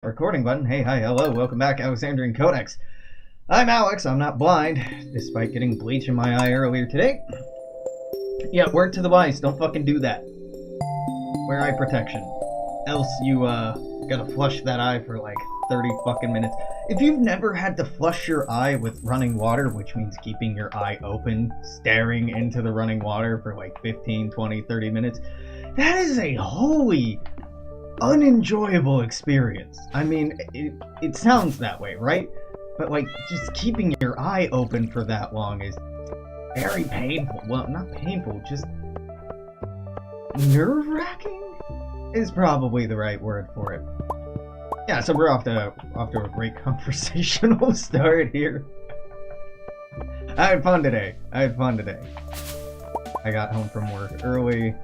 Recording button. Hey, hi, hello, welcome back, Alexandrian Codex. I'm Alex, I'm not blind, despite getting bleach in my eye earlier today. Yeah, word to the wise, don't fucking do that. Wear eye protection. Else you, gotta flush that eye for like 30 fucking minutes. If you've never had to flush your eye with running water, which means keeping your eye open, staring into the running water for like 15, 20, 30 minutes, that is a holy unenjoyable experience. I mean, it sounds that way, right? But like, just keeping your eye open for that long is very painful. Well, not painful, just nerve-wracking is probably the right word for it. Yeah, so we're off to a great conversational start here. I had fun today. I got home from work early.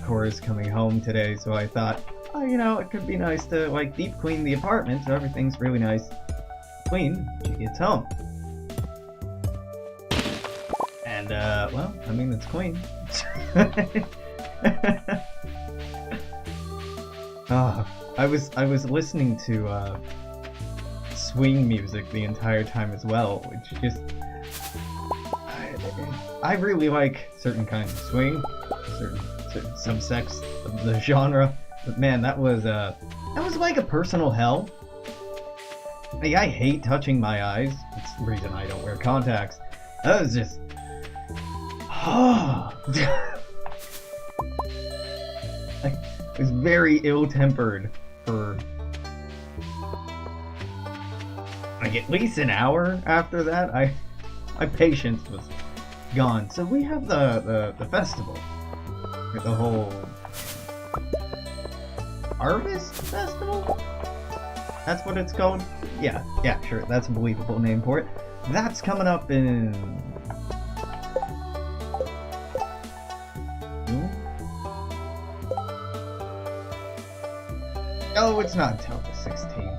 Cora's coming home today, so I thought, oh, you know, it could be nice to, like, deep clean the apartment so everything's really nice clean when she gets home. And, well, I mean, it's clean. I was listening to, swing music the entire time as well, which just... I really like certain kinds of swing, certain subsects of the genre. But man, that was like a personal hell. Like, I hate touching my eyes. It's the reason I don't wear contacts. That was just... I was very ill-tempered for... like at least an hour after that. My patience was gone. So we have the festival. The whole... Harvest Festival? That's what it's called? Yeah, sure, that's a believable name for it. That's coming up in... June? Oh, it's not until the 16th.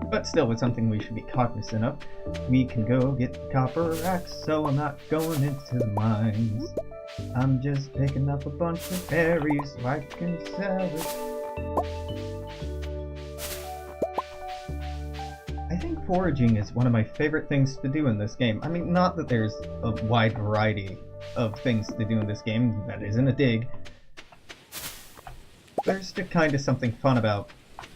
But still, it's something we should be cognizant of. We can go get the copper axe, so I'm not going into the mines. I'm just picking up a bunch of berries so I can sell it. I think foraging is one of my favorite things to do in this game. I mean, not that there's a wide variety of things to do in this game, that isn't a dig. There's just kind of something fun about,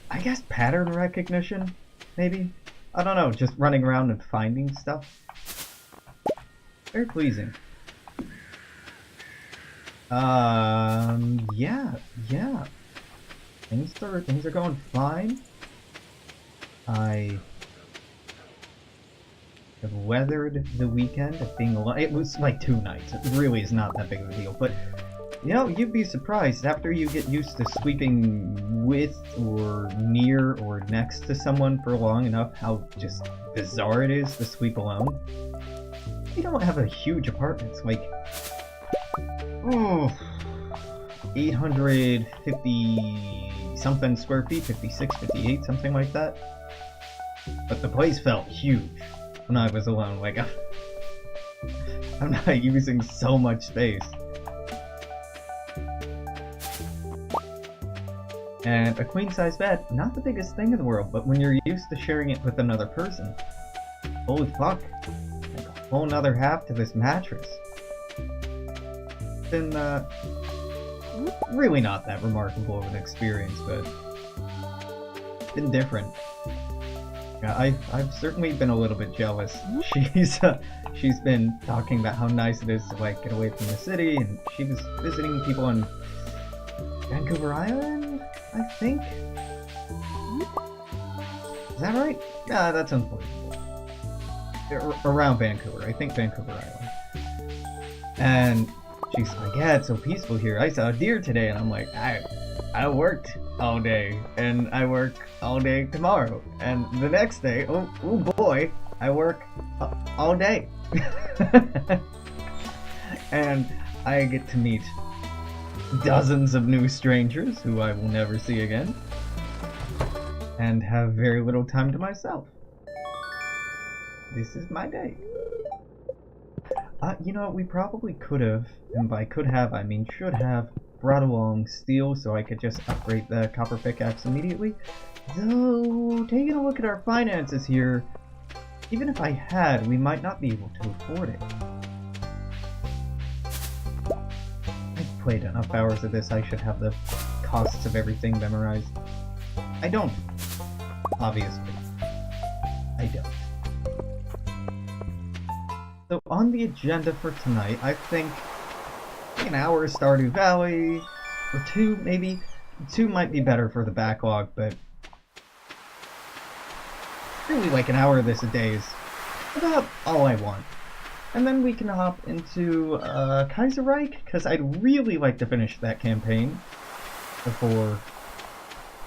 I guess, pattern recognition, maybe? I don't know, just running around and finding stuff. Very pleasing. Yeah. Things are going fine. I have weathered the weekend of being alone. It was like 2 nights. It really is not that big of a deal. But, you know, you'd be surprised after you get used to sweeping with or near or next to someone for long enough how just bizarre it is to sweep alone. We don't have a huge apartment. It's like... 850 something square feet, 56, 58, something like that. But the place felt huge when I was alone. Like, I'm not using so much space. And a queen-size bed, not the biggest thing in the world, but when you're used to sharing it with another person, holy fuck, like a whole nother half to this mattress. Been really not that remarkable of an experience, but been different. Yeah, I've certainly been a little bit jealous. She's been talking about how nice it is to like get away from the city, and she was visiting people on Vancouver Island, I think. Is that right? Yeah, that's unbelievable. Around Vancouver, I think Vancouver Island. And she's like, yeah, it's so peaceful here. I saw a deer today, and I'm like, I worked all day, and I work all day tomorrow, and the next day, oh boy, I work all day. And I get to meet dozens of new strangers who I will never see again, and have very little time to myself. This is my day. You know, we probably could have, and by could have, I mean should have, brought along steel so I could just upgrade the copper pickaxe immediately. Though, taking a look at our finances here, even if I had, we might not be able to afford it. I've played enough hours of this, I should have the costs of everything memorized. I don't. Obviously. I don't. So on the agenda for tonight, I think an hour of Stardew Valley, or 2 maybe. 2 might be better for the backlog, but really like an hour of this a day is about all I want. And then we can hop into Kaiserreich, because I'd really like to finish that campaign before...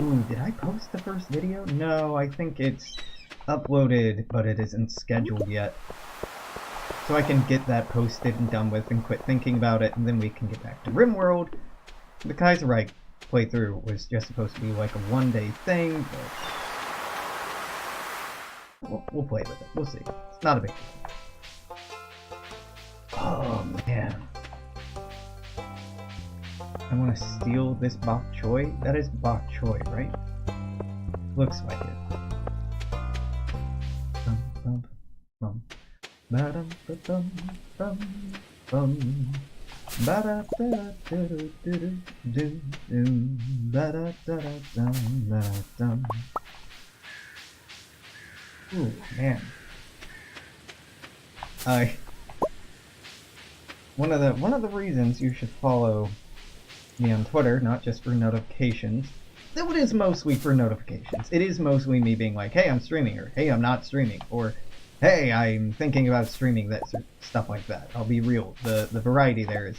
Ooh, did I post the first video? No, I think it's uploaded, but it isn't scheduled yet. So I can get that posted and done with and quit thinking about it, and then we can get back to RimWorld. The Kaiserreich playthrough was just supposed to be like a one-day thing, but we'll play with it. We'll see. It's not a big deal. Oh, man. I want to steal this bok choy. That is bok choy, right? Looks like it. Ooh, man. One of the reasons you should follow me on Twitter, not just for notifications, though it is mostly for notifications. It is mostly me being like, hey, I'm streaming, or hey, I'm not streaming, or hey, I'm thinking about streaming this, or stuff like that. I'll be real. The variety there is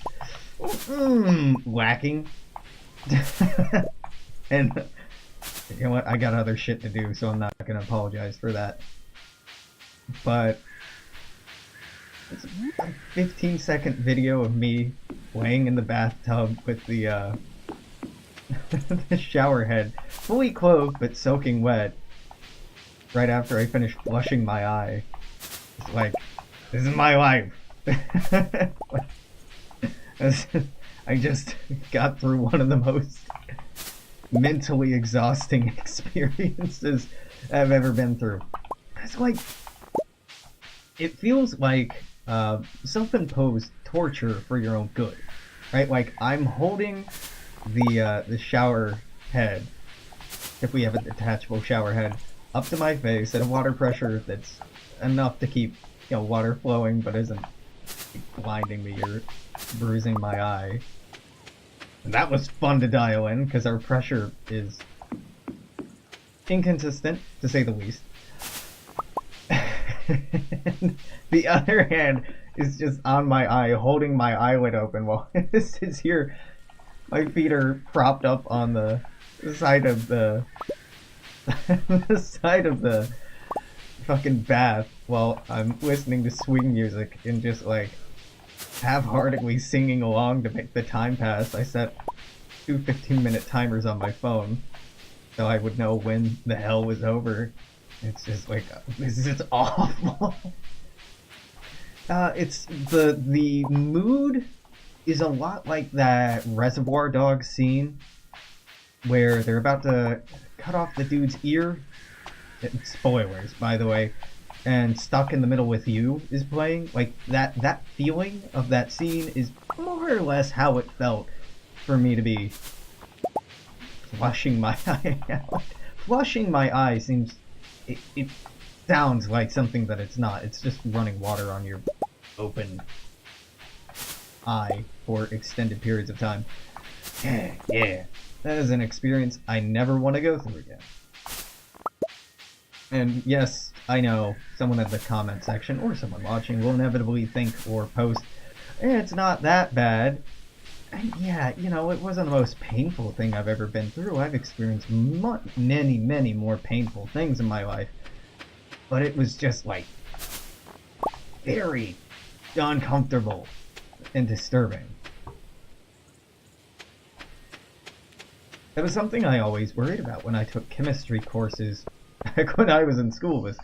lacking. And you know what? I got other shit to do, so I'm not gonna apologize for that. But it's a 15-second video of me laying in the bathtub with the the shower head fully clothed but soaking wet right after I finished flushing my eye. It's like, this is my life. I just got through one of the most mentally exhausting experiences I've ever been through. It's like, it feels like self-imposed torture for your own good, right? Like, I'm holding the shower head, if we have a detachable shower head, up to my face at a water pressure that's enough to keep, you know, water flowing, but isn't blinding me or bruising my eye. And that was fun to dial in, because our pressure is inconsistent, to say the least. The other hand is just on my eye, holding my eyelid open while this is here. My feet are propped up on the side of the the side of the fucking bath while I'm listening to swing music and just like half-heartedly singing along to make the time pass. I set 2 15-minute timers on my phone so I would know when the hell was over. It's just like, this is awful. It's the mood is a lot like that Reservoir Dogs scene where they're about to cut off the dude's ear. Spoilers, by the way. And Stuck in the Middle with You is playing. Like, that feeling of that scene is more or less how it felt for me to be flushing my eye out. Flushing my eye seems... It sounds like something that it's not. It's just running water on your open eye for extended periods of time. Yeah. That is an experience I never want to go through again. And yes, I know someone in the comment section or someone watching will inevitably think or post, it's not that bad. And yeah, you know, it wasn't the most painful thing I've ever been through. I've experienced many more painful things in my life. But it was just like very uncomfortable and disturbing. That was something I always worried about when I took chemistry courses back when I was in school was,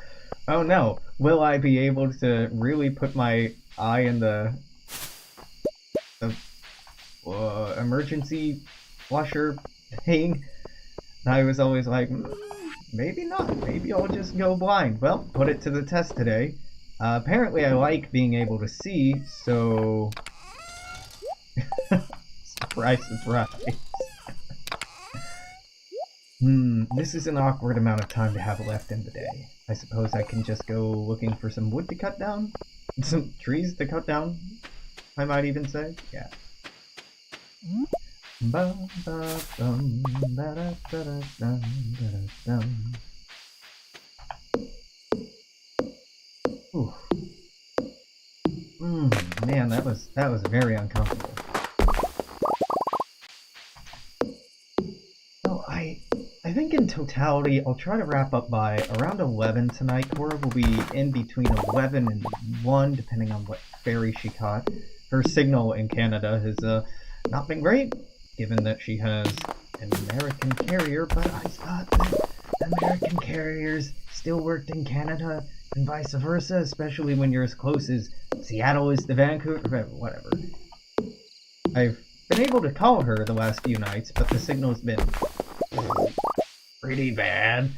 oh no, will I be able to really put my eye in the emergency flusher thing. And I was always like, maybe not. Maybe I'll just go blind. Well, put it to the test today. Apparently I like being able to see, so... Surprise, surprise. This is an awkward amount of time to have left in the day. I suppose I can just go looking for some wood to cut down? Some trees to cut down, I might even say. Yeah. Ooh. Man, that was very uncomfortable. So I think in totality, I'll try to wrap up by around 11 tonight. Cora will be in between 11 and 1, depending on what ferry she caught. Her signal in Canada has not been great, given that she has an American carrier, but I thought that American carriers still worked in Canada and vice versa, especially when you're as close as Seattle is to Vancouver, whatever. I've been able to call her the last few nights, but the signal's been pretty bad.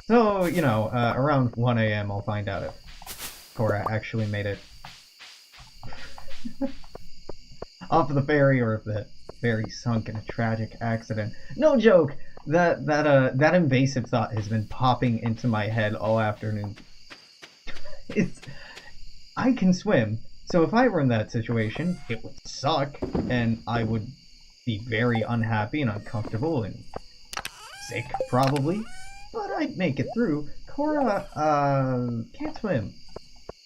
So, you know, around 1 a.m. I'll find out if Cora actually made it off of the ferry or if the ferry sunk in a tragic accident. No joke! That invasive thought has been popping into my head all afternoon. I can swim, so if I were in that situation, it would suck, and I would be very unhappy and uncomfortable and sick, probably. But I'd make it through. Cora, can't swim.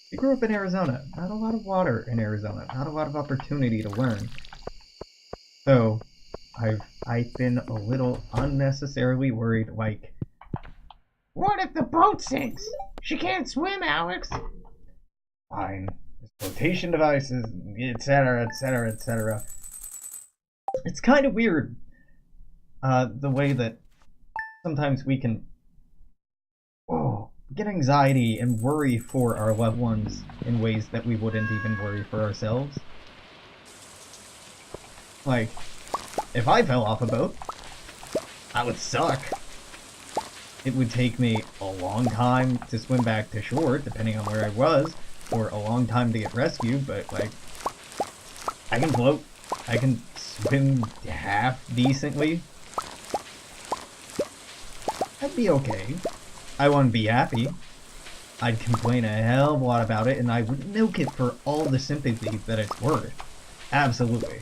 She grew up in Arizona. Not a lot of water in Arizona. Not a lot of opportunity to learn. So, I've been a little unnecessarily worried, like, what if the boat sinks? She can't swim, Alex! Fine. There's flotation devices, etc., etc., etc. It's kind of weird, the way that sometimes we can get anxiety and worry for our loved ones in ways that we wouldn't even worry for ourselves. Like, if I fell off a boat, I would suck. It would take me a long time to swim back to shore, depending on where I was, or a long time to get rescued, but, like, I can float. I can swim half decently. I'd be okay. I wouldn't be happy. I'd complain a hell of a lot about it, and I would milk it for all the sympathy that it's worth. Absolutely.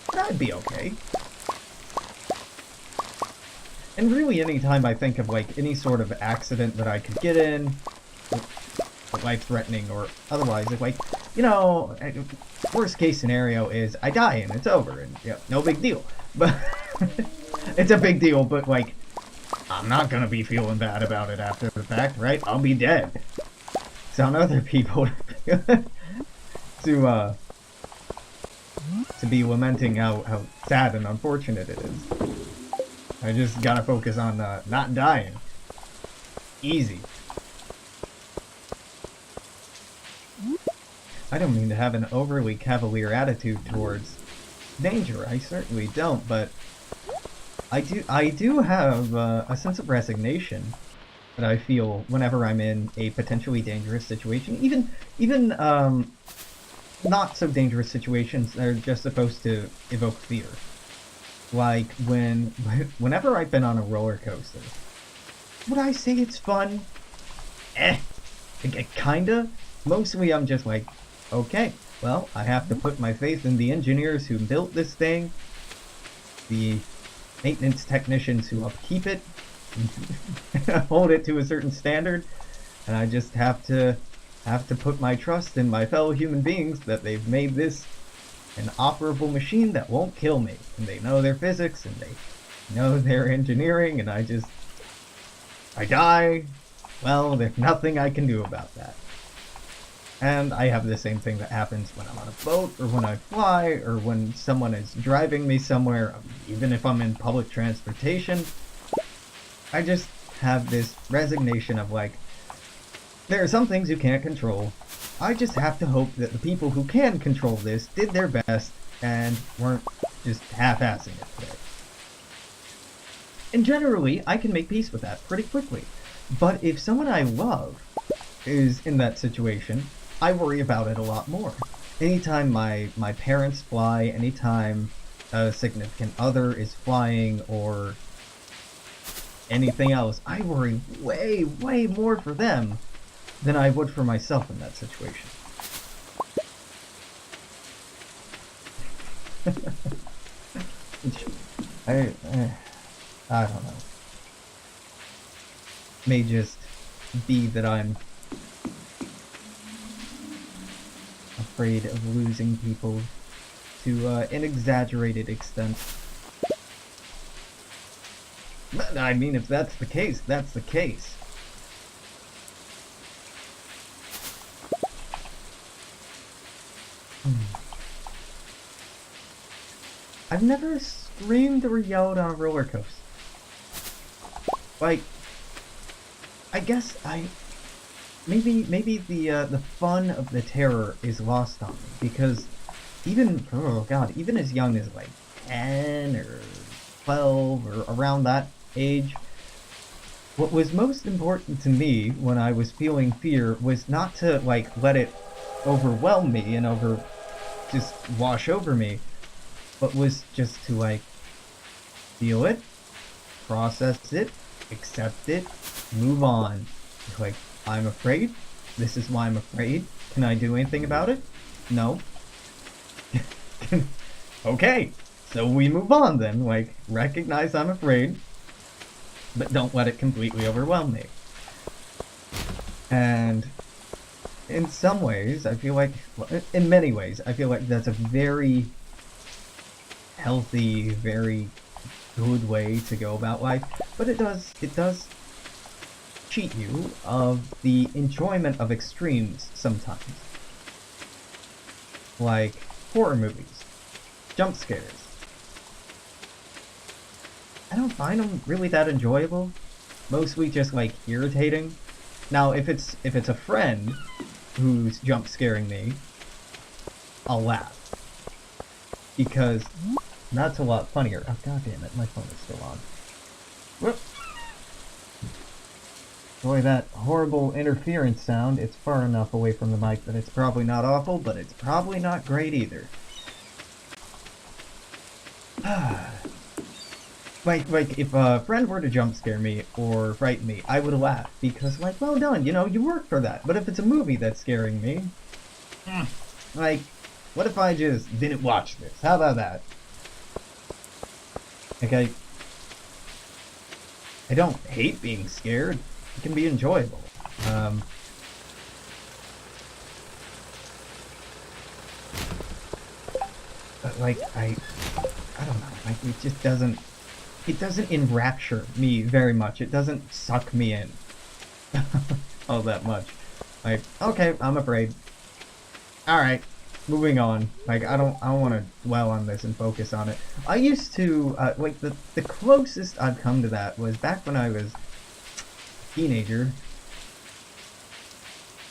But I'd be okay. And really, anytime I think of, like, any sort of accident that I could get in, life-threatening or otherwise, like, you know, worst case scenario is I die and it's over, and, yeah, no big deal. But, it's a big deal, but, like, I'm not gonna be feeling bad about it after the fact, right? I'll be dead. It's on other people to be lamenting how sad and unfortunate it is. I just gotta focus on not dying. Easy. I don't mean to have an overly cavalier attitude towards danger. I certainly don't, but I do have a sense of resignation that I feel whenever I'm in a potentially dangerous situation. Even not so dangerous situations that are just supposed to evoke fear. Like whenever I've been on a roller coaster. Would I say it's fun? Kinda. Mostly I'm just like, okay, well, I have to put my faith in the engineers who built this thing, the maintenance technicians who upkeep it, hold it to a certain standard, and I just have to put my trust in my fellow human beings that they've made this an operable machine that won't kill me, and they know their physics, and they know their engineering, and I die, well, there's nothing I can do about that. And I have the same thing that happens when I'm on a boat, or when I fly, or when someone is driving me somewhere, even if I'm in public transportation. I just have this resignation of like, There are some things you can't control. I just have to hope that the people who can control this did their best and weren't just half-assing it today. And generally, I can make peace with that pretty quickly. But if someone I love is in that situation, I worry about it a lot more. Anytime my parents fly, anytime a significant other is flying, or anything else, I worry way, way more for them than I would for myself in that situation. I don't know. May just be that I'm afraid of losing people to an exaggerated extent. But, I mean, if that's the case, that's the case. I've never screamed or yelled on a roller coaster. Like, I guess maybe the fun of the terror is lost on me, because even, oh god, even as young as like 10 or 12 or around that age, what was most important to me when I was feeling fear was not to like let it overwhelm me and just wash over me, but was just to like feel it, process it, accept it, move on. Like, I'm afraid. This is why I'm afraid. Can I do anything about it? No. Okay, so we move on then. Like, recognize I'm afraid, but don't let it completely overwhelm me. And in some ways, I feel like, in many ways, I feel like that's a very healthy, very good way to go about life. But it does cheat you of the enjoyment of extremes sometimes. Like horror movies, jump scares. I don't find them really that enjoyable. Mostly just like irritating. Now, if it's a friend who's jump scaring me, I'll laugh, because that's a lot funnier. Oh god damn it, my phone is still on. Whoop. Boy, that horrible interference sound. It's far enough away from the mic that it's probably not awful, but it's probably not great either. Like, if a friend were to jump scare me or frighten me, I would laugh, because, like, well done, you know, you worked for that. But if it's a movie that's scaring me, like, what if I just didn't watch this? How about that? Like, I don't hate being scared. It can be enjoyable. But like, I don't know, like, it just doesn't enrapture me very much. It doesn't suck me in all that much. Like, okay, I'm afraid. Alright, moving on. Like, I don't want to dwell on this and focus on it. I used to, like, the closest I've come to that was back when I was a teenager.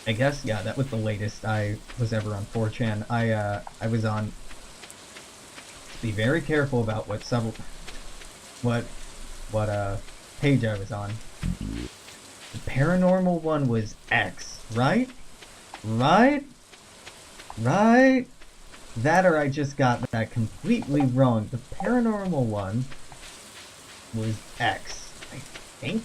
I guess, yeah, that was the latest I was ever on 4chan. I was on... Be very careful about what page I was on. The paranormal one was X, right? Right? That, or I just got that completely wrong. The paranormal one was X, I think?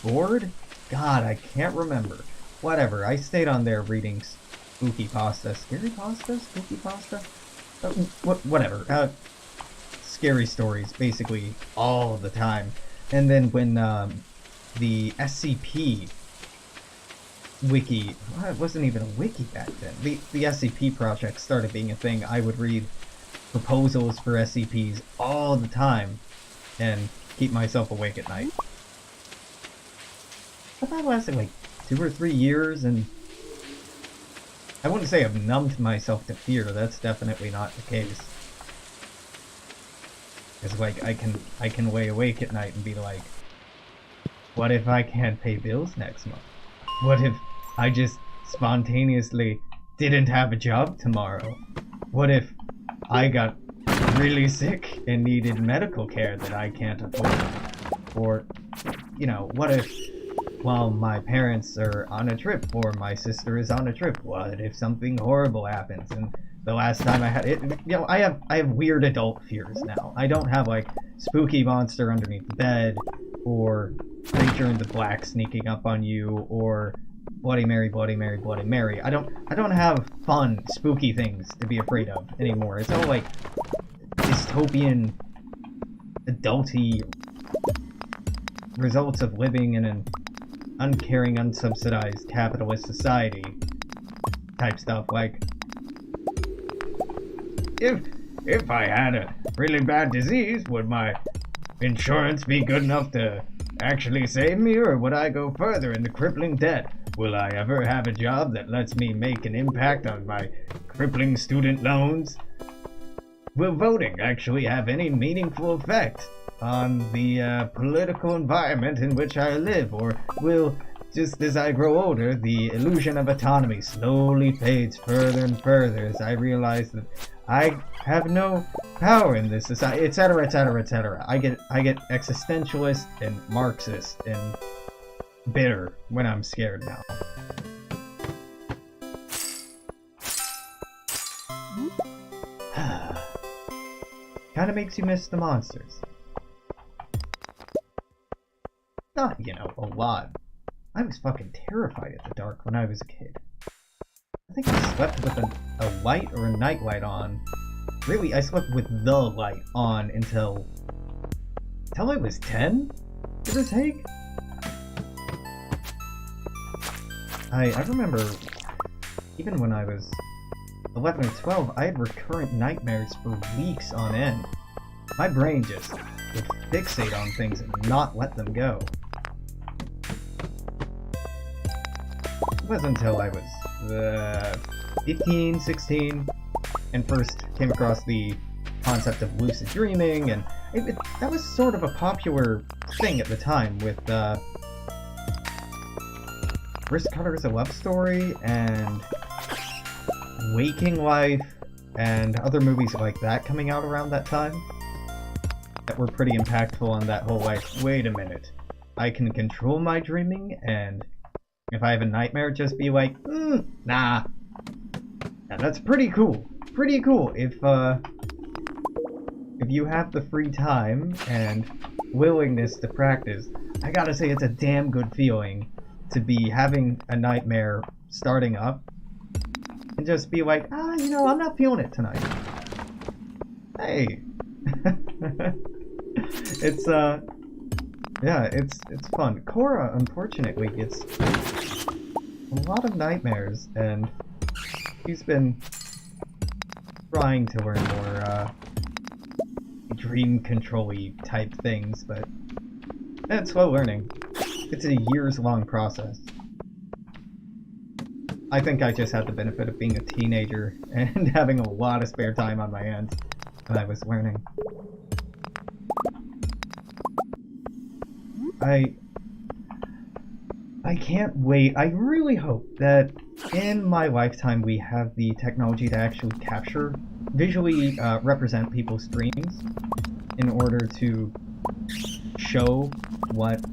Bored? God, I can't remember. Whatever, I stayed on there reading spooky pasta. Scary pasta? Spooky pasta? Whatever. Scary stories, basically, all the time. And then when the SCP wiki, well, it wasn't even a wiki back then. The SCP project started being a thing. I would read proposals for SCPs all the time and keep myself awake at night. But that lasted like 2 or 3 years, and I wouldn't say I've numbed myself to fear. That's definitely not the case. It's like I can lay awake at night and be like, what if I can't pay bills next month? What if I just spontaneously didn't have a job tomorrow? What if I got really sick and needed medical care that I can't afford? Or, you know, what if while my parents are on a trip or my sister is on a trip, what if something horrible happens? And the last time I had it, you know, I have weird adult fears now. I don't have like spooky monster underneath the bed or creature in the black sneaking up on you or Bloody Mary, Bloody Mary, Bloody Mary. I don't have fun, spooky things to be afraid of anymore. It's all like dystopian, adulty results of living in an uncaring, unsubsidized capitalist society type stuff. Like, if I had a really bad disease, would my insurance be good enough to actually save me, or would I go further into crippling debt? Will I ever have a job that lets me make an impact on my crippling student loans? Will voting actually have any meaningful effect on the political environment in which I live? Or will, just as I grow older, the illusion of autonomy slowly fades further and further as I realize that I have no power in this society, etc., etc., etc. I get existentialist and Marxist and bitter when I'm scared now. Kinda makes you miss the monsters. Not, you know, a lot. I was fucking terrified at the dark when I was a kid. I think I slept with a light or a night light on. Really, I slept with the light on until I was 10, give or take. I remember, even when I was 11 or 12, I had recurrent nightmares for weeks on end. My brain just would fixate on things and not let them go. It wasn't until I was 15, 16, and first came across the concept of lucid dreaming, and that was sort of a popular thing at the time with Wrist Cutter is a Love Story and Waking Life and other movies like that coming out around that time that were pretty impactful on that whole like, wait a minute, I can control my dreaming, and if I have a nightmare, just be like, nah. And that's pretty cool. Pretty cool if you have the free time and willingness to practice. I gotta say, it's a damn good feeling to be having a nightmare starting up and just be like, you know, I'm not feeling it tonight. Hey. It's yeah, it's fun. Cora, unfortunately, gets a lot of nightmares, and she's been trying to learn more dream control-y type things, but it's slow learning. It's a years-long process. I think I just had the benefit of being a teenager and having a lot of spare time on my hands when I was learning. I can't wait. I really hope that in my lifetime we have the technology to actually capture, visually represent people's dreams in order to show what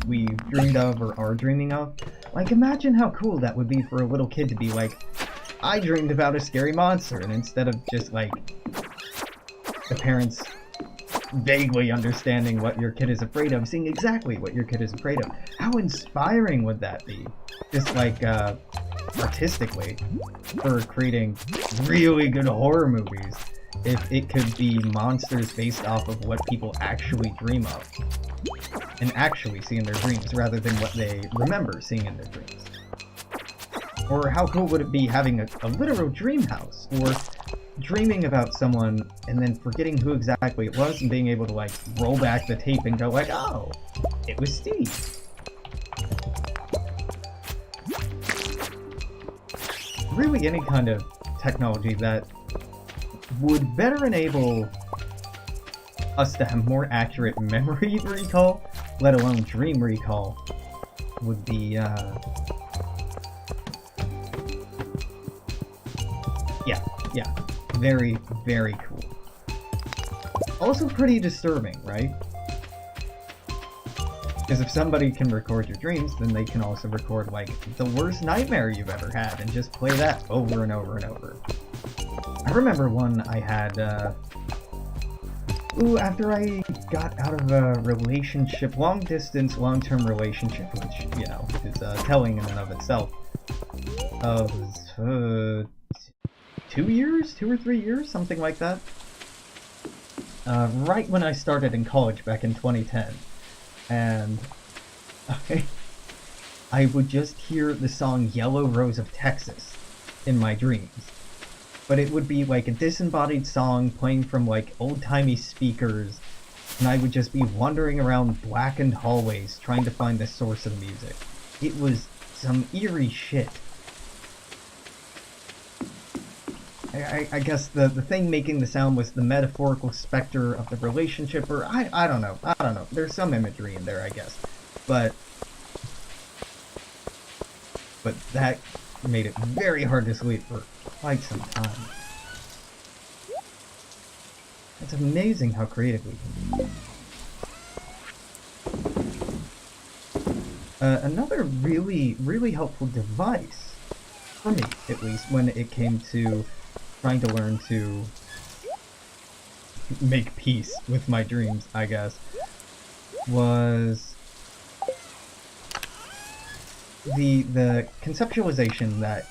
we dreamed of or are dreaming of. Like, imagine how cool that would be for a little kid to be like, I dreamed about a scary monster, and instead of just like the parents vaguely understanding what your kid is afraid of, seeing exactly what your kid is afraid of. How inspiring would that be? Just like artistically, for creating really good horror movies, if it could be monsters based off of what people actually dream of and actually see in their dreams rather than what they remember seeing in their dreams. Or how cool would it be having a literal dream house, or dreaming about someone and then forgetting who exactly it was and being able to like roll back the tape and go like, oh, it was Steve. Really any kind of technology that would better enable us to have more accurate memory recall, let alone dream recall, would be, yeah, very, very cool. Also pretty disturbing, right? Because if somebody can record your dreams, then they can also record, like, the worst nightmare you've ever had, and just play that over and over and over. I remember one I had, after I got out of a relationship, long-distance, long-term relationship, which, you know, is telling in and of itself, of 2 years? 2 or 3 years? Something like that. Right when I started in college back in 2010. And I would just hear the song Yellow Rose of Texas in my dreams. But it would be like a disembodied song playing from like old-timey speakers, and I would just be wandering around blackened hallways trying to find the source of the music. It was some eerie shit. I guess the thing making the sound was the metaphorical specter of the relationship, or I don't know. There's some imagery in there, I guess. But that made it very hard to sleep for quite some time. It's amazing how creative we can be. Another really, really helpful device, for me at least, when it came to trying to learn to make peace with my dreams, I guess, was the conceptualization that,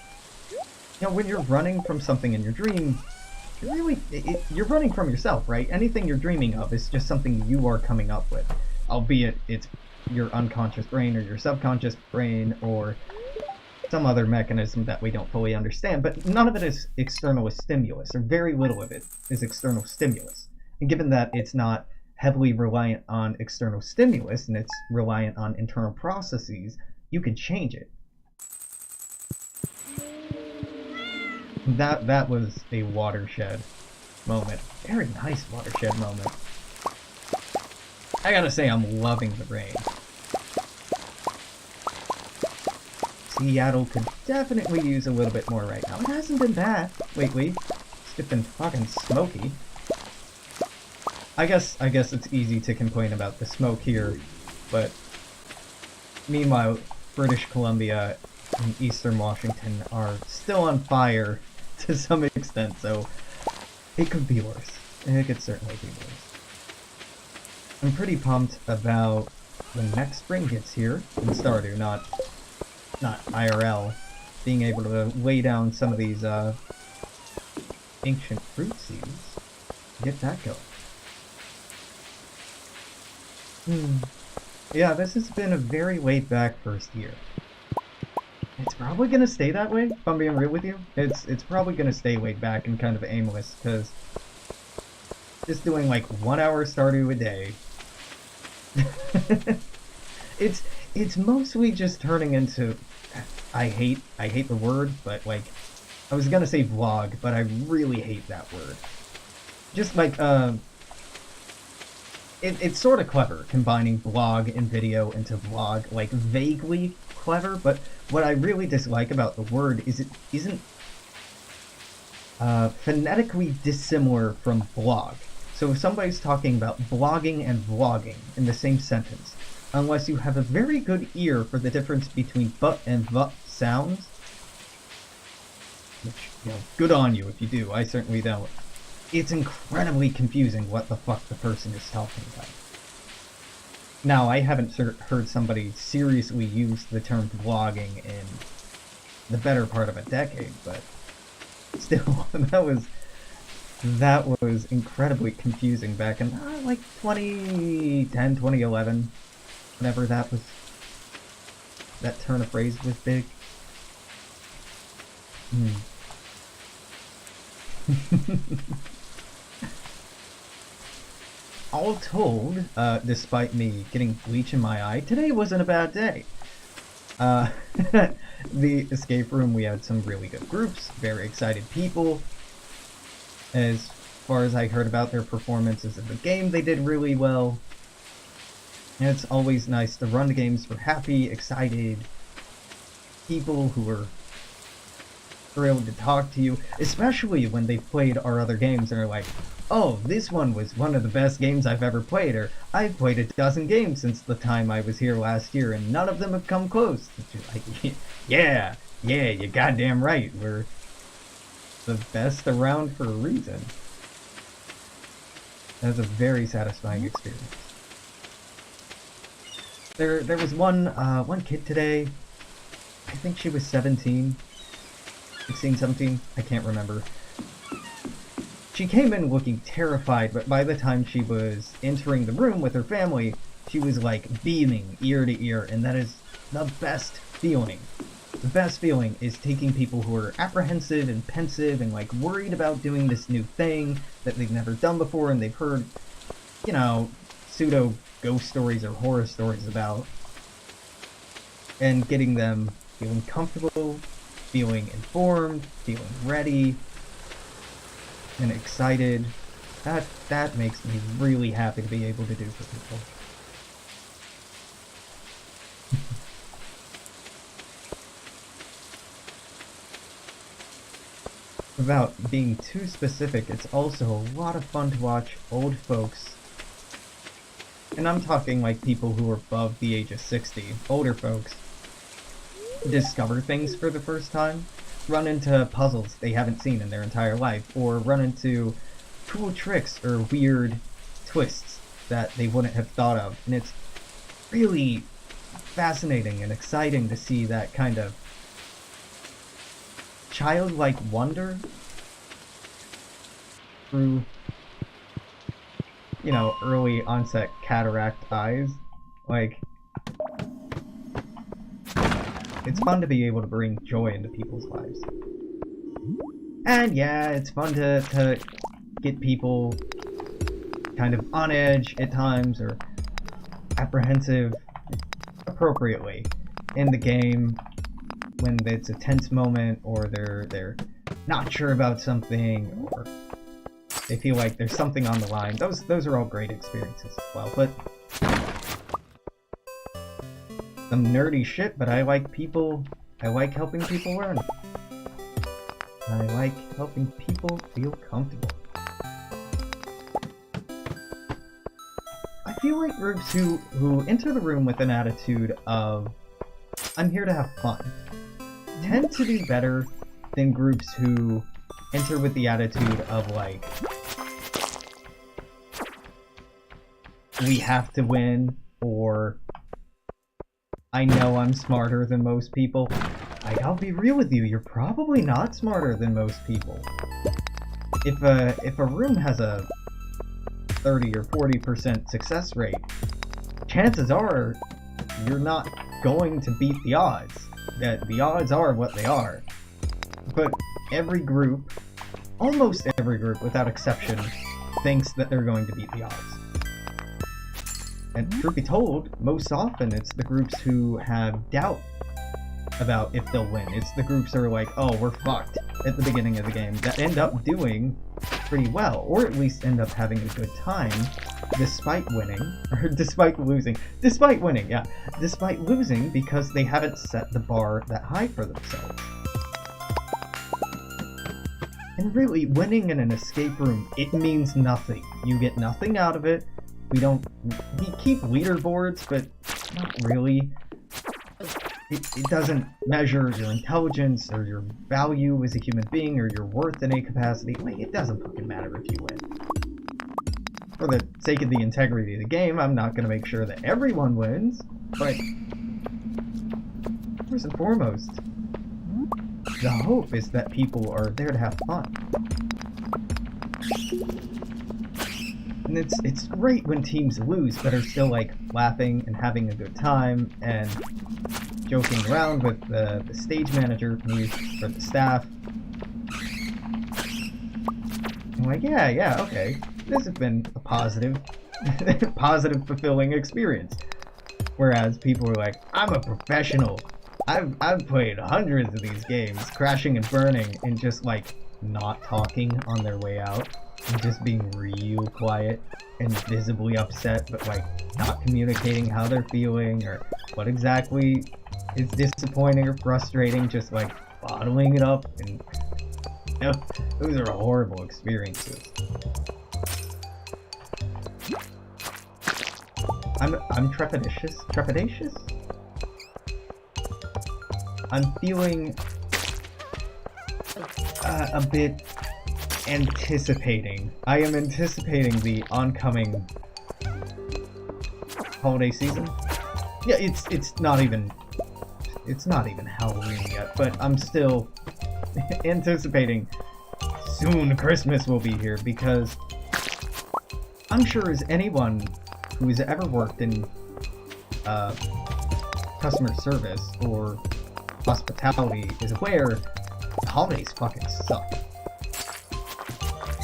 you know, when you're running from something in your dream, you're running from yourself, right? Anything you're dreaming of is just something you are coming up with, albeit it's your unconscious brain or your subconscious brain or some other mechanism that we don't fully understand, but none of it is external stimulus, or very little of it is external stimulus. And given that it's not heavily reliant on external stimulus, and it's reliant on internal processes, you can change it. That was a watershed moment. Very nice watershed moment. I gotta say, I'm loving the rain. Seattle could definitely use a little bit more right now. It hasn't been bad lately. It's just been fucking smoky. I guess it's easy to complain about the smoke here, but meanwhile, British Columbia and Eastern Washington are still on fire to some extent, so it could be worse. It could certainly be worse. I'm pretty pumped about when next spring gets here in Stardew, not IRL, being able to lay down some of these ancient fruit seeds, get that going. Yeah, this has been a very laid back first year. It's probably gonna stay that way, if I'm being real with you. It's probably gonna stay laid back and kind of aimless, because just doing like 1 hour Stardew a day. It's mostly just turning into, I hate the word, but like, I was gonna say vlog, but I really hate that word. Just like, it's sort of clever, combining blog and video into vlog, like vaguely clever, but what I really dislike about the word is it isn't phonetically dissimilar from blog. So if somebody's talking about blogging and vlogging in the same sentence, unless you have a very good ear for the difference between but and vut sounds, which, you know, good on you if you do, I certainly don't, it's incredibly confusing what the fuck the person is talking about. Now, I haven't heard somebody seriously use the term vlogging in the better part of a decade, but still, that was incredibly confusing back in, like, 2010, 2011, whenever that turn of phrase was big. All told, despite me getting bleach in my eye, today wasn't a bad day. The escape room, we had some really good groups, very excited people. As far as I heard about their performances in the game, they did really well. And it's always nice to run the games for happy, excited people who are thrilled to talk to you, especially when they've played our other games and are like, oh, this one was one of the best games I've ever played, or I've played a dozen games since the time I was here last year and none of them have come close. It's like, yeah, you're goddamn right. We're the best around for a reason. That was a very satisfying experience. There was one kid today, I think she was 17, 16, 17, I can't remember. She came in looking terrified, but by the time she was entering the room with her family, she was like beaming ear to ear, and that is the best feeling. The best feeling is taking people who are apprehensive and pensive and like worried about doing this new thing that they've never done before and they've heard, you know, pseudo ghost stories or horror stories about, and getting them feeling comfortable, feeling informed, feeling ready, and excited. That makes me really happy to be able to do for people. Without being too specific, it's also a lot of fun to watch old folks, and I'm talking like people who are above the age of 60, older folks, discover things for the first time, run into puzzles they haven't seen in their entire life, or run into cool tricks or weird twists that they wouldn't have thought of. And it's really fascinating and exciting to see that kind of childlike wonder through, you know, early onset cataract eyes. Like, it's fun to be able to bring joy into people's lives. And yeah, it's fun to get people kind of on edge at times, or apprehensive appropriately in the game when it's a tense moment, or they're not sure about something, or they feel like there's something on the line. Those are all great experiences as well. But some nerdy shit, but I like helping people learn. I like helping people feel comfortable. I feel like groups who enter the room with an attitude of, I'm here to have fun, tend to be better than groups who enter with the attitude of like, we have to win, or I know I'm smarter than most people. I'll be real with you, you're probably not smarter than most people. If a room has a 30 or 40% success rate, chances are you're not going to beat the odds. That the odds are what they are. But every group, almost every group without exception, thinks that they're going to beat the odds. And truth be told, most often it's the groups who have doubt about if they'll win. It's the groups that are like, oh, we're fucked at the beginning of the game, that end up doing pretty well, or at least end up having a good time despite winning, or despite losing. Despite winning, yeah. Despite losing, because they haven't set the bar that high for themselves. And really, winning in an escape room, it means nothing. You get nothing out of it. We keep leaderboards, but not really. It doesn't measure your intelligence or your value as a human being or your worth in a capacity. Like, it doesn't fucking matter if you win. For the sake of the integrity of the game, I'm not gonna make sure that everyone wins, but first and foremost, the hope is that people are there to have fun. And it's great when teams lose, but are still like laughing and having a good time and joking around with the stage manager, me, or the staff. I'm like, yeah, okay. This has been a positive, fulfilling experience. Whereas people are like, I'm a professional. I've played hundreds of these games, crashing and burning in just like not talking on their way out and just being real quiet and visibly upset, but like not communicating how they're feeling or what exactly is disappointing or frustrating, just like bottling it up. And you know, those are horrible experiences. I'm trepidatious? I'm feeling a bit anticipating. I am anticipating the oncoming holiday season. Yeah, it's not even Halloween yet, but I'm still anticipating soon Christmas will be here, because I'm sure as anyone who's ever worked in customer service or hospitality is aware, the holidays fucking suck.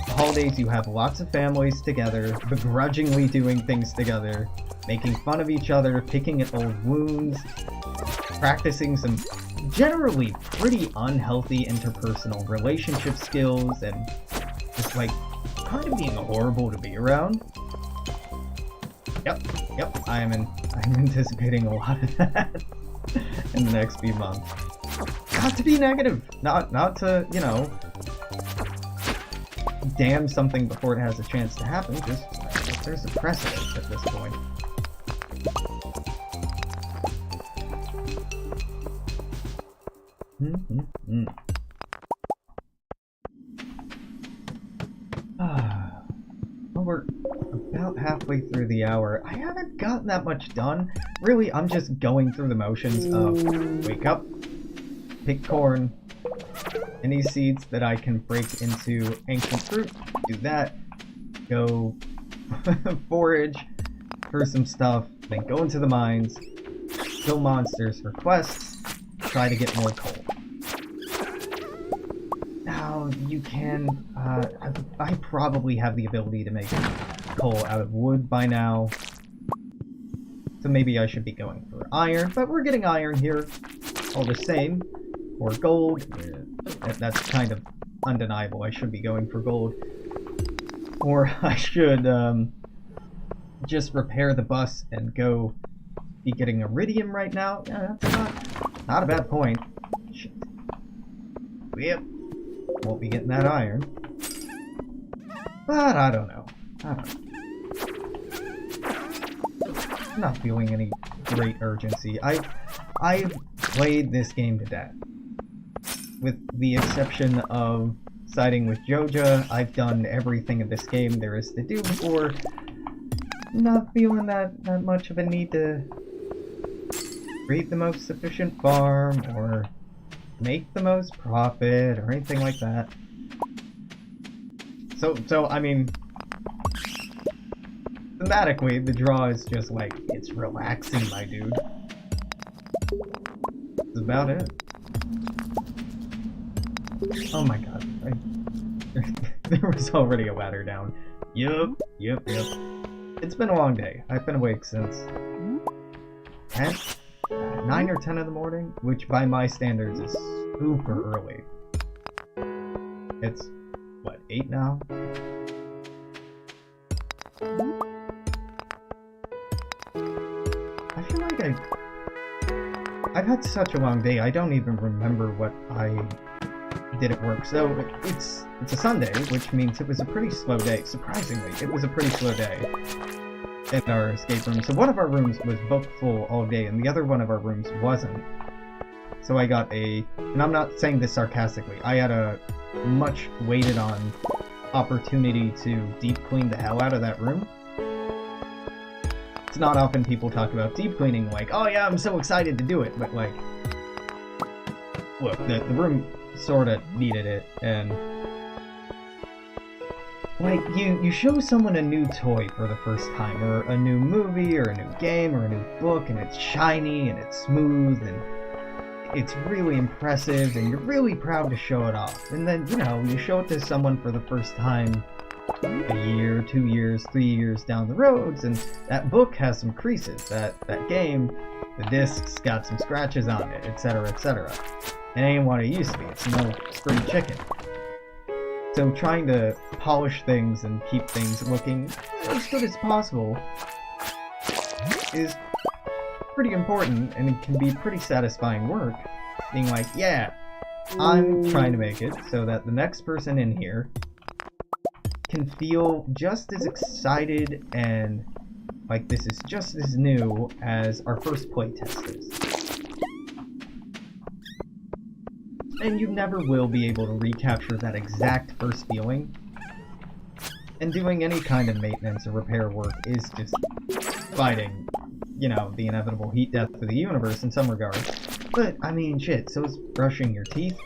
The holidays, you have lots of families together, begrudgingly doing things together, making fun of each other, picking at old wounds, practicing some generally pretty unhealthy interpersonal relationship skills, and just like kind of being horrible to be around. Yep, I'm anticipating a lot of that in the next few months. Not to be negative, not to, you know, damn something before it has a chance to happen, just there's a precedent at this point. Well, we're about halfway through the hour. I haven't gotten that much done. Really, I'm just going through the motions of wake up, pick corn, any seeds that I can break into ancient fruit, do that, go forage for some stuff, then go into the mines, kill monsters for quests, try to get more coal. Now, you can, I probably have the ability to make coal out of wood by now, so maybe I should be going for iron, but we're getting iron here all the same, or gold. That's kind of undeniable. I should be going for gold. Or I should just repair the bus and go be getting iridium right now. Yeah, that's not a bad point. Shit. Yep. Won't be getting that iron. But I don't know. I'm not feeling any great urgency. I've played this game to death. With the exception of siding with Joja, I've done everything in this game there is to do before. Not feeling that much of a need to create the most sufficient farm, or make the most profit, or anything like that. So I mean, thematically, the draw is just like, it's relaxing, my dude. That's about it. Oh my god. There was already a ladder down. Yep. It's been a long day. I've been awake since 9 or 10 in the morning, which by my standards is super early. It's, what, 8 now? I feel like I've had such a long day, I don't even remember what I did at work. So it's a Sunday, which means it was a pretty slow day. Surprisingly, it was a pretty slow day in our escape room. So one of our rooms was booked full all day, and the other one of our rooms wasn't. So I got and I'm not saying this sarcastically, I had a much waited on opportunity to deep clean the hell out of that room. It's not often people talk about deep cleaning like, oh yeah, I'm so excited to do it, but like, look, the room sorta needed it, and like, you show someone a new toy for the first time, or a new movie, or a new game, or a new book, and it's shiny, and it's smooth, and it's really impressive, and you're really proud to show it off. And then, you know, you show it to someone for the first time a year, 2 years, 3 years down the roads, and that book has some creases, that game, the disc's got some scratches on it, etc., etc. It ain't what it used to be. It's no spring chicken. So trying to polish things and keep things looking as good as possible is pretty important, and it can be pretty satisfying work. Being like, yeah, I'm trying to make it so that the next person in here can feel just as excited and like this is just as new as our first playtest is. And you never will be able to recapture that exact first feeling. And doing any kind of maintenance or repair work is just fighting, you know, the inevitable heat death of the universe in some regards. But, I mean, shit, so is brushing your teeth.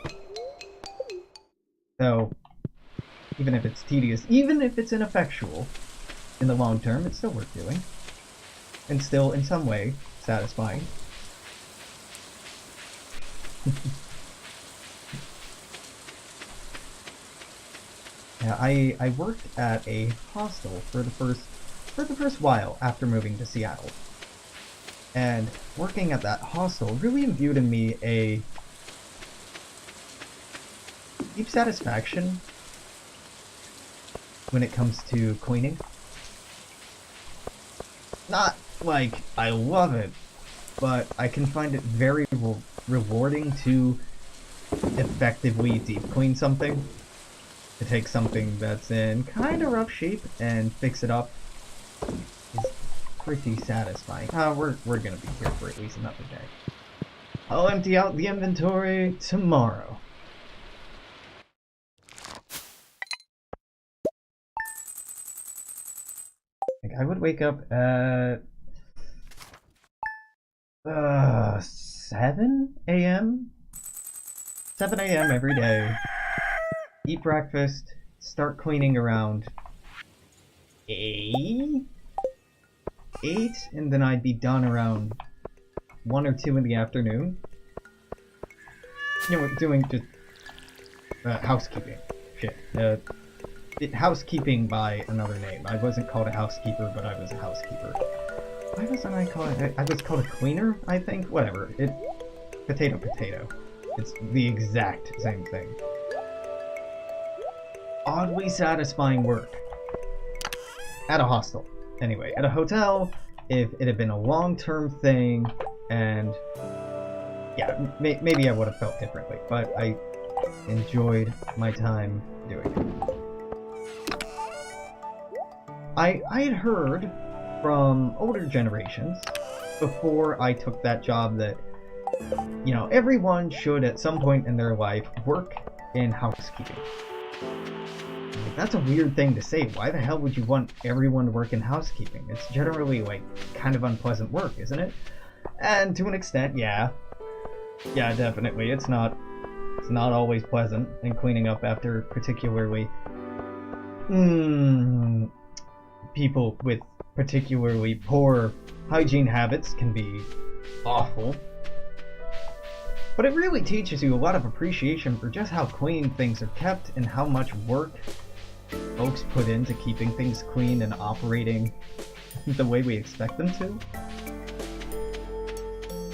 So, even if it's tedious, even if it's ineffectual, in the long term, it's still worth doing. And still, in some way, satisfying. Yeah, I worked at a hostel for the first while after moving to Seattle. And working at that hostel really imbued in me a deep satisfaction when it comes to cleaning. Not like I love it, but I can find it very rewarding to effectively deep clean something. To take something that's in kind of rough shape and fix it up is pretty satisfying. We're gonna be here for at least another day. I'll empty out the inventory tomorrow. Like I would wake up at 7 a.m. 7 a.m. every day. Eat breakfast, start cleaning around 8, and then I'd be done around 1 or 2 in the afternoon. You know, doing just housekeeping. Shit. Housekeeping by another name. I wasn't called a housekeeper, but I was a housekeeper. Why wasn't I called? I was called a cleaner, I think? Whatever. Potato. It's the exact same thing. Oddly satisfying work. At a hostel. Anyway, at a hotel, if it had been a long-term thing, and yeah, maybe I would have felt differently, but I enjoyed my time doing it. I had heard from older generations, before I took that job, that, you know, everyone should at some point in their life work in housekeeping. That's a weird thing to say. Why the hell would you want everyone to work in housekeeping? It's generally, like, kind of unpleasant work, isn't it? And to an extent, yeah. Yeah, definitely. It's not always pleasant, and cleaning up after particularly people with particularly poor hygiene habits can be awful. But it really teaches you a lot of appreciation for just how clean things are kept and how much work folks put into keeping things clean and operating the way we expect them to.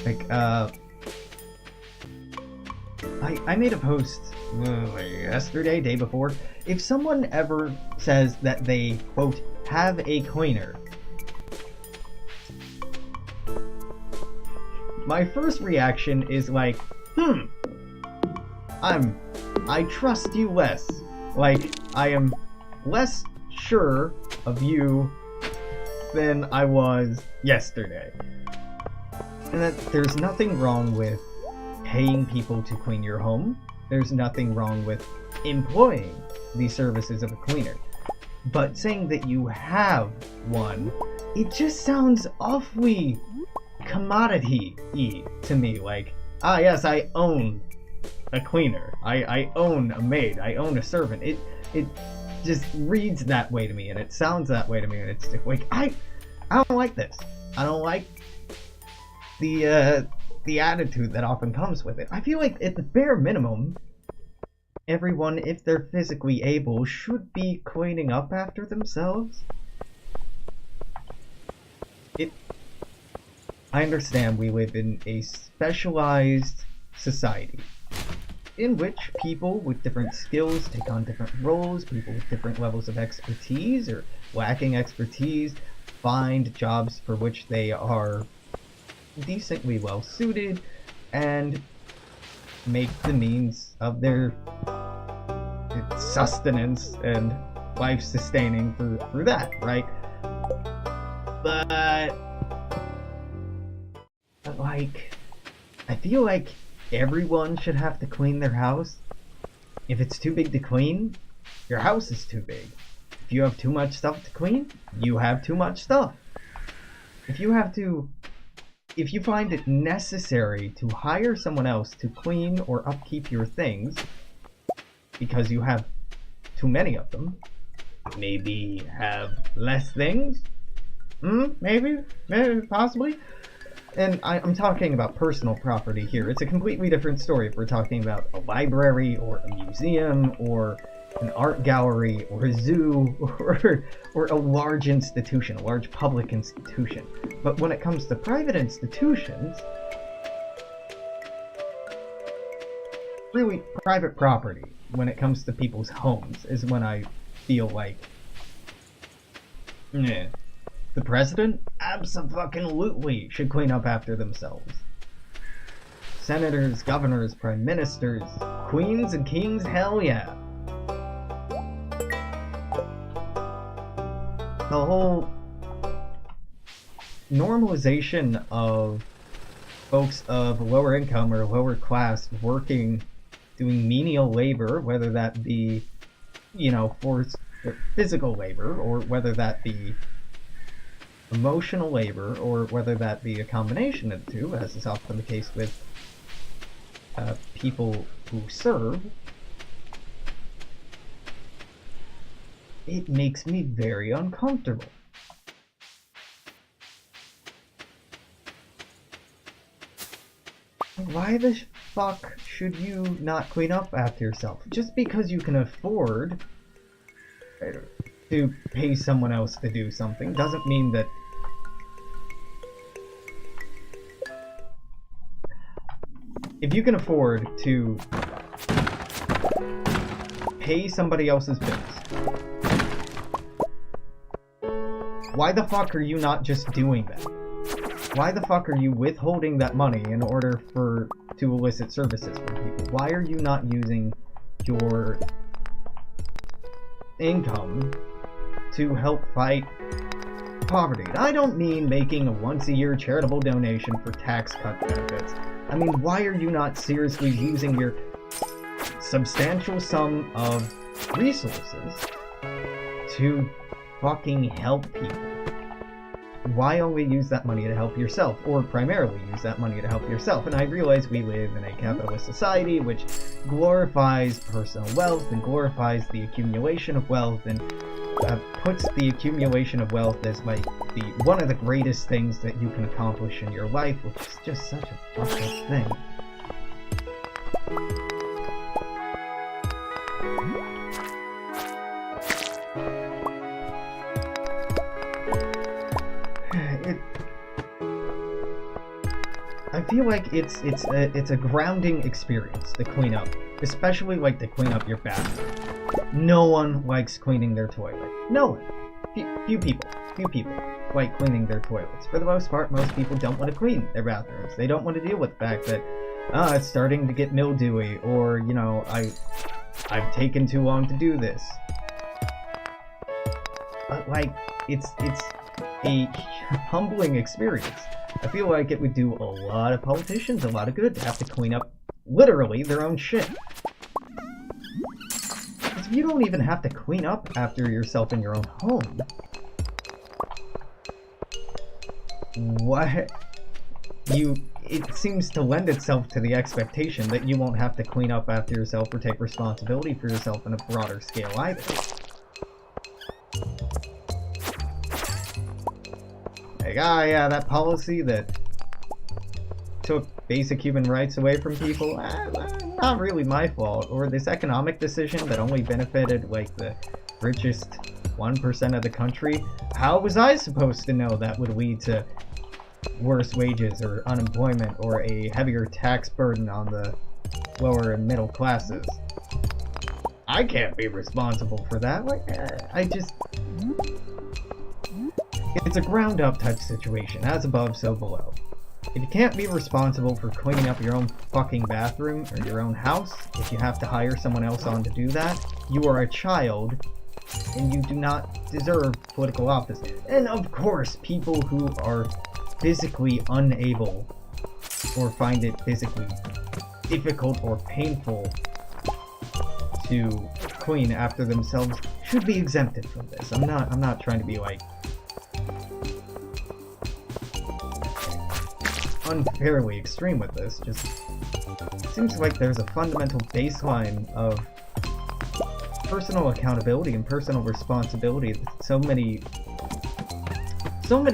Like, I made a post yesterday, day before. If someone ever says that they, quote, have a cleaner, my first reaction is like, I trust you less. Like, I am less sure of you than I was yesterday. And that there's nothing wrong with paying people to clean your home. There's nothing wrong with employing the services of a cleaner. But saying that you have one, it just sounds awfully commodity-y to me. Like, yes, I own a cleaner. I own a maid. I own a servant. It just reads that way to me, and it sounds that way to me, and it's just like, I don't like this. I don't like the attitude that often comes with it. I feel like at the bare minimum, everyone, if they're physically able, should be cleaning up after themselves. I understand we live in a specialized society. in which people with different skills take on different roles, people with different levels of expertise or lacking expertise find jobs for which they are decently well suited and make the means of their sustenance and life sustaining through that, right? But like, I feel like everyone should have to clean their house. If it's too big to clean, your house is too big. If you have too much stuff to clean, you have too much stuff. If you find it necessary to hire someone else to clean or upkeep your things because you have too many of them, maybe have less things? Maybe, possibly. And I'm talking about personal property here. It's a completely different story if we're talking about a library or a museum or an art gallery or a zoo or a large institution, a large public institution. But when it comes to private institutions, really private property, when it comes to people's homes, is when I feel like, the president abso-fucking-lutely should clean up after themselves. Senators, governors, prime ministers, queens and kings, hell yeah. The whole normalization of folks of lower income or lower class working, doing menial labor, whether that be, forced physical labor, or whether that be emotional labor, or whether that be a combination of the two, as is often the case with people who serve, it makes me very uncomfortable. Why the fuck should you not clean up after yourself? Just because you can afford to pay someone else to do something doesn't mean that if you can afford to pay somebody else's bills, why the fuck are you not just doing that? Why the fuck are you withholding that money in order to elicit services from people? Why are you not using your income to help fight poverty? And I don't mean making a once-a-year charitable donation for tax cut benefits. I mean, why are you not seriously using your substantial sum of resources to fucking help people? Why only use that money to help yourself, or primarily use that money to help yourself? And I realize we live in a capitalist society which glorifies personal wealth and glorifies the accumulation of wealth and puts the accumulation of wealth as like one of the greatest things that you can accomplish in your life, which is just such a fucked up thing. I feel like it's a grounding experience to clean up, especially like to clean up your bathroom. No one likes cleaning their toilet. No one. Few people like cleaning their toilets. For the most part, most people don't want to clean their bathrooms. They don't want to deal with the fact that it's starting to get mildewy, or I've taken too long to do this. But like, it's a humbling experience. I feel like it would do a lot of politicians a lot of good to have to clean up literally their own shit. Because if you don't even have to clean up after yourself in your own home, it seems to lend itself to the expectation that you won't have to clean up after yourself or take responsibility for yourself on a broader scale either. Like, yeah, that policy that took basic human rights away from people, not really my fault. Or this economic decision that only benefited, like, the richest 1% of the country. How was I supposed to know that would lead to worse wages or unemployment or a heavier tax burden on the lower and middle classes. I can't be responsible for that. Like, it's a ground up type situation, as above, so below. If you can't be responsible for cleaning up your own fucking bathroom or your own house, if you have to hire someone else on to do that, you are a child and you do not deserve political office. And of course, people who are physically unable or find it physically difficult or painful to clean after themselves should be exempted from this. I'm not trying to be like unfairly extreme with this. Just seems like there's a fundamental baseline of personal accountability and personal responsibility that so many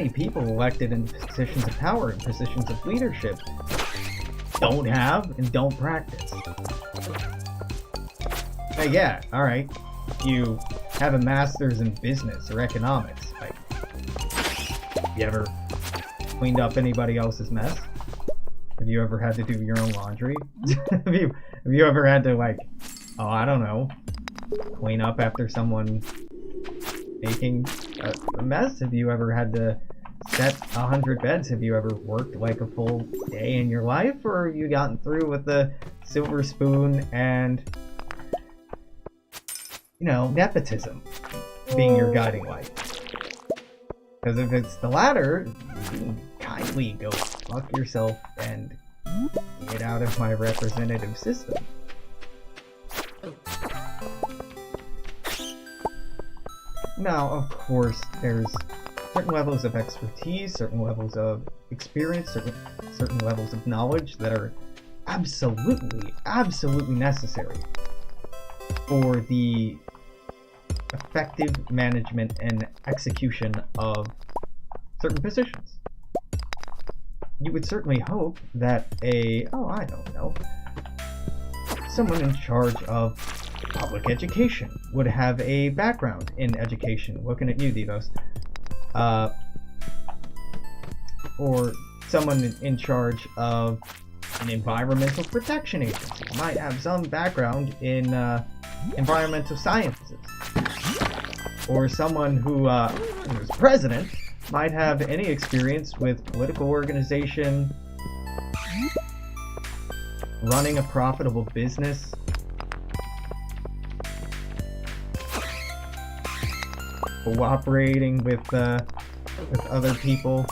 people elected in positions of power and positions of leadership don't have and don't practice. Yeah, alright, you have a master's in business or economics. Like, you ever cleaned up anybody else's mess? Have you ever had to do your own laundry? have you ever had to, like, oh, I don't know, clean up after someone making a mess? Have you ever had to set 100 beds? Have you ever worked like a full day in your life? Or have you gotten through with the silver spoon and, you know, nepotism being your guiding light? Because if it's the latter, you can kindly go fuck yourself and get out of my representative system. Now, of course, there's certain levels of expertise, certain levels of experience, certain levels of knowledge that are absolutely necessary for the effective management and execution of certain positions. You would certainly hope that I don't know, someone in charge of public education would have a background in education. Looking at you, Divos. Or someone in charge of an environmental protection agency might have some background in environmental sciences. Or someone who's president might have any experience with political organization, running a profitable business, cooperating with other people,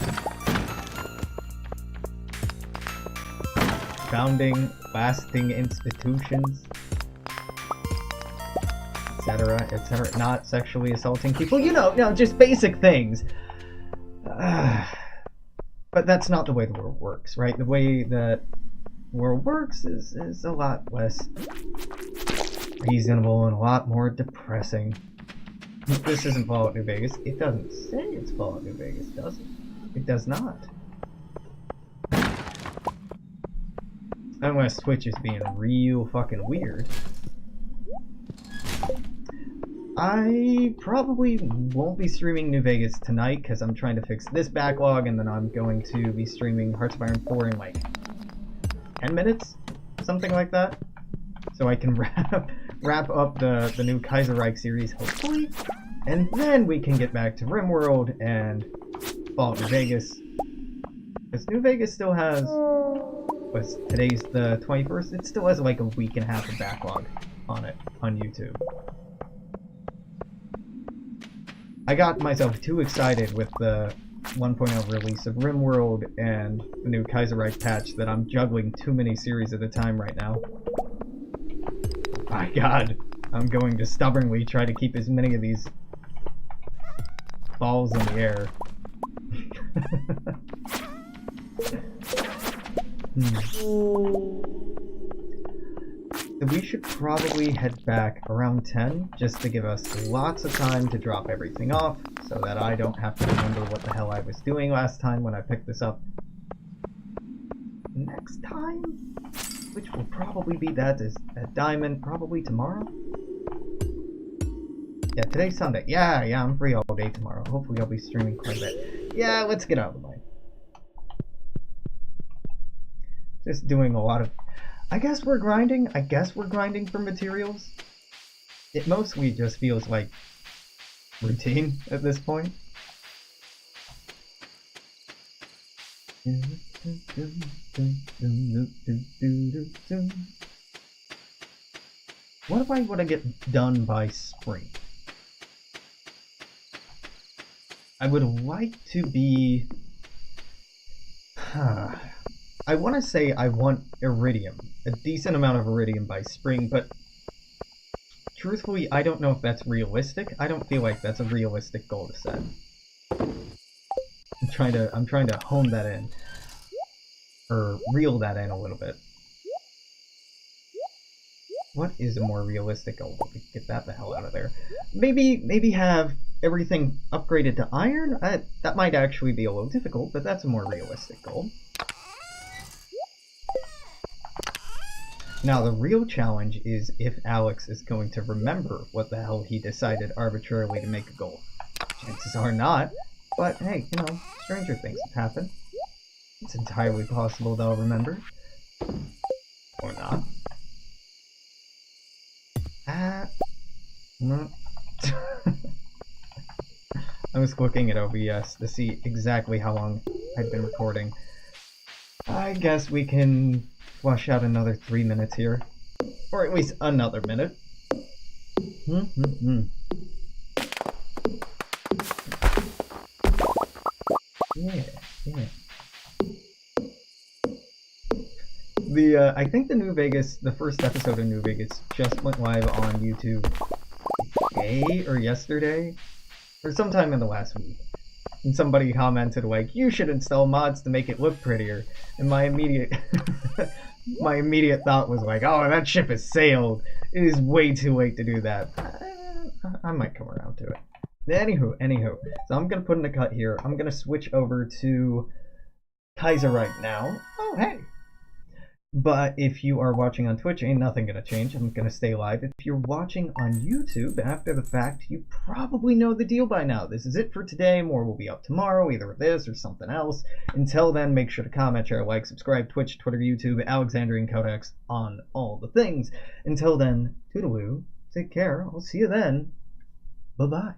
founding lasting institutions, etc., not sexually assaulting people, you know, just basic things. But that's not the way the world works, right? The way that the world works is a lot less reasonable and a lot more depressing. This isn't Fallout New Vegas. It doesn't say it's Fallout New Vegas, does it? It does not. Unless Twitch is being real fucking weird. I probably won't be streaming New Vegas tonight because I'm trying to fix this backlog, and then I'm going to be streaming Hearts of Iron 4 in like 10 minutes? Something like that. So I can wrap up the new Kaiserreich series, hopefully, and then we can get back to RimWorld and Fallout New Vegas. Because New Vegas still has, today's the 21st, it still has like a week and a half of backlog on it, on YouTube. I got myself too excited with the 1.0 release of RimWorld and the new Kaiserreich patch that I'm juggling too many series at a time right now. My god, I'm going to stubbornly try to keep as many of these balls in the air. So we should probably head back around 10, just to give us lots of time to drop everything off, so that I don't have to remember what the hell I was doing last time when I picked this up next time, which will probably be that diamond, probably tomorrow? Yeah, today's Sunday. Yeah, I'm free all day tomorrow. Hopefully I'll be streaming quite a bit. Yeah, let's get out of the way. Just doing a lot of I guess we're grinding. I guess we're grinding for materials. It mostly just feels like routine at this point. What if I want to get done by spring? I would like to be... I want to say I want iridium, a decent amount of iridium by spring, but truthfully, I don't know if that's realistic. I don't feel like that's a realistic goal to set. I'm trying to hone that in, or reel that in a little bit. What is a more realistic goal? Get that the hell out of there. Maybe have everything upgraded to iron? That might actually be a little difficult, but that's a more realistic goal. Now, the real challenge is if Alex is going to remember what the hell he decided arbitrarily to make a goal. Chances are not, but hey, you know, stranger things have happened. It's entirely possible they'll remember. Or not. No. I was looking at OBS to see exactly how long I'd been recording. I guess we can flush out another 3 minutes here. Or at least another minute. Yeah. I think the New Vegas, the first episode of New Vegas just went live on YouTube today or yesterday, or sometime in the last week. And somebody commented like, "You should install mods to make it look prettier." And my immediate thought was like, "Oh, that ship has sailed. It is way too late to do that." I might come around to it. Anywho, so I'm gonna put in a cut here. I'm gonna switch over to Kaiser right now. Oh, hey. But if you are watching on Twitch, ain't nothing gonna change. I'm gonna stay live. If you're watching on YouTube after the fact, you probably know the deal by now. This is it for today. More will be up tomorrow, either this or something else. Until then, make sure to comment, share, like, subscribe, Twitch, Twitter, YouTube, Alexandrian Codex on all the things. Until then, toodaloo, take care. I'll see you then. Bye-bye.